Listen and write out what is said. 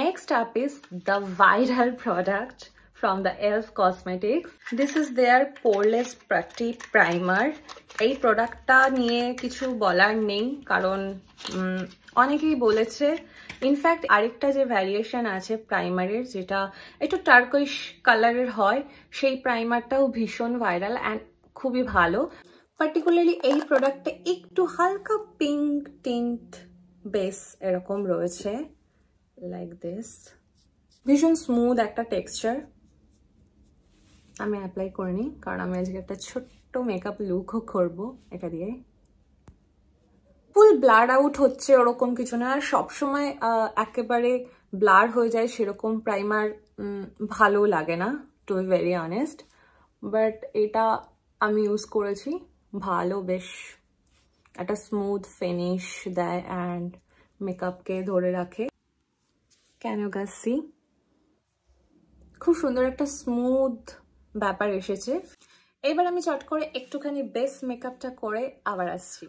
Next up is the viral product from the e.l.f. Cosmetics. This is their poreless putty primer. এই প্রোডাক্টটা নিয়ে কিছু বলার নেই কারণ অনেকেই বলেছে। ইনফ্যাক্ট আরেকটা যে ভ্যারিয়েশন আছে প্রাইমারের যেটা একটু টার্কোইশ কালারের হয়, সেই প্রাইমারটাও ভীষণ ভাইরাল অ্যান্ড খুবই ভালো। পার্টিকুলারলি এই প্রোডাক্টে একটু হালকা পিঙ্ক টিন্ট বেস এরকম রয়েছে, লাইক দিস। ভীষণ স্মুথ একটা টেক্সচার। আমি অ্যাপ্লাই করিনি কারণ আমি আজকে একটা ছোট্ট মেকআপ লুকও করবো এটা দিয়ে। ফুল ব্লার আউট হচ্ছে ওরকম কিছু না, আর সবসময় একেবারে ব্লার হয়ে যায় সেরকম প্রাইমার ভালো লাগে না, to be very honest. But এটা আমি ইউজ করেছি, ভালো, বেশ একটা স্মুথ ফিনিশ দেয় অ্যান্ড মেকআপকে ধরে রাখে। Can you guys see? খুব সুন্দর একটা স্মুথ ব্যাপার এসেছে। এবার আমি চট করে একটুখানি বেস মেকআপটা করে আবার আসছি।